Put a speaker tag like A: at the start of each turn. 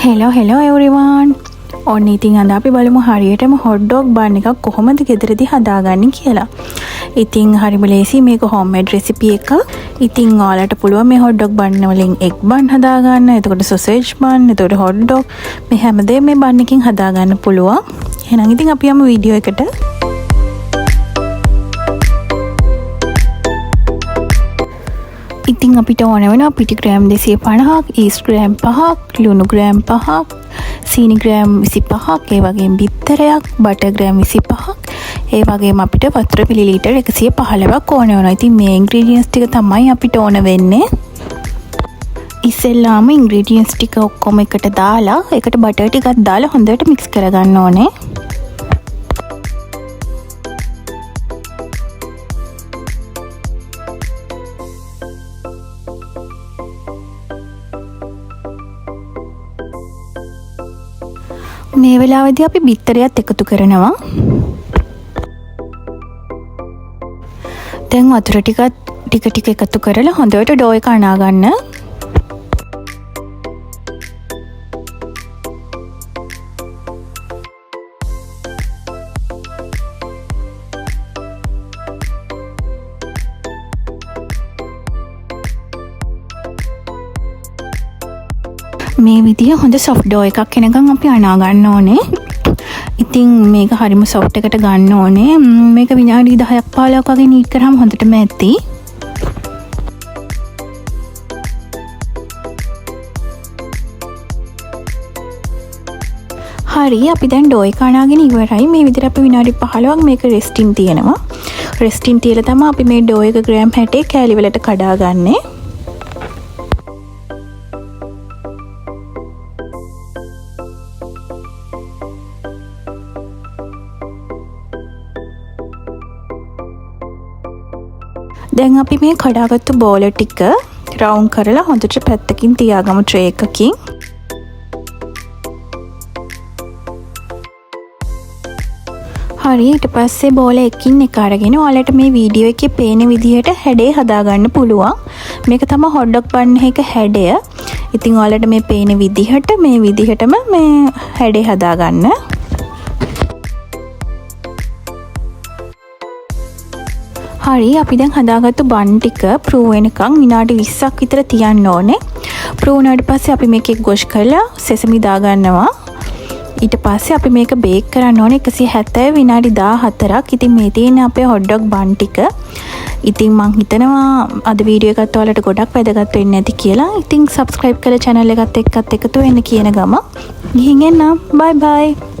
A: Hello එවරිවාන්. ඔන්න ඉතින් අද අපි බලමු හරියටම හොට් ඩොග් බන් එකක් කොහොමද ගෙදරදී හදාගන්නේ කියලා. ඉතින් හරිම ලේසි මේක හෝම්මේඩ් රෙසිපි එකක්. ඉතින් ඔයාලට පුළුවන් මේ හොට් ඩොග් බන් වලින් එග් බන් හදාගන්න, එතකොට සොසේජ් බන්, එතකොට හොට් ඩොග් මේ හැමදේම මේ බන් එකකින් හදාගන්න පුළුවන්. එහෙනම් ඉතින් අපි යමු වීඩියෝ එකට. ඉතින් අපිට ඕන වෙනවා පිටි ග්‍රෑම් 250ක්, ඊස්ට් ග්‍රෑම් 5ක්, ලුණු ග්‍රෑම් 5ක්, සීනි ග්‍රෑම් 25ක්, ඒ වගේම බිත්තරයක්, බටර් ග්‍රෑම් 25ක්, ඒ වගේම අපිට වතුර මිලිලීටර් 115ක් ඕන වෙනවා. ඉතින් මේ ඉන්ග්‍රීඩියන්ට්ස් ටික තමයි අපිට ඕන වෙන්නේ. ඉස්සෙල්ලාම ඉන්ග්‍රීඩියන්ට්ස් ටික ඔක්කොම එකට දාලා ඒකට බටර් ටිකක් දාලා හොඳට මික්ස් කරගන්න ඕනේ. මේ වෙලාවේදී අපි බිත්තරයත් එකතු කරනවා. දැන් වතුර ටික එකතු කරලා හොඳට ඩෝ එක අනා ගන්න. මේ විදිහ හොඳ සොෆ්ට් ඩෝ එකක් එනකන් අපි අනා ගන්න ඕනේ. ඉතින් මේක හරිම සොෆ්ට් එකට ගන්න ඕනේ. මේක විනාඩි 10ක් 15ක් වගේ නීට් කරාම හොඳටම ඇති. හරි, අපි දැන් ඩෝ එක අනාගෙන ඉවරයි. මේ විදිහට අපි විනාඩි 15ක් මේක රෙස්ටින් තියනවා. රෙස්ටින් තියලා තමයි අපි මේ ඩෝ එක ග්‍රෑම් 60 කෑලි වලට කඩාගන්නේ. දැන් අපි මේ කඩාගත්තු බෝල ටික රවුන්ඩ් කරලා හොඳට පැත්තකින් තියාගමු ට්‍රේ එකකින්. හරි, ඊට පස්සේ බෝල එකකින් එක අරගෙන ඔයාලට මේ වීඩියෝ එකේ පේන විදිහට හැඩේ හදාගන්න පුළුවන්. මේක තමයි හොට් ඩොග් බන් එක හැඩය. ඉතින් ඔයාලට මේ පේන විදිහටම මේ හැඩේ හදාගන්න. හරි, අපි දැන් හදාගත්තු බන් ටික ප්‍රූ වෙනකන් විනාඩි 20ක් විතර තියන්න ඕනේ. ප්‍රූ වුණාට පස්සේ අපි මේක ගොෂ් කරලා සෙසමි දාගන්නවා. ඊට පස්සේ අපි මේක බේක් කරන්න ඕනේ 170 විනාඩි 14ක්. ඉතින් මේ තියෙන අපේ හොට් ඩොග් බන් ටික. ඉතින් මං හිතනවා අද වීඩියෝ එකත් ඔයාලට ගොඩක් වැදගත් වෙන්න ඇති කියලා. ඉතින් subscribe කරලා channel එකත් එක්කත් එකතු වෙන්න කියන ගම ගිහින් එන්න. bye bye.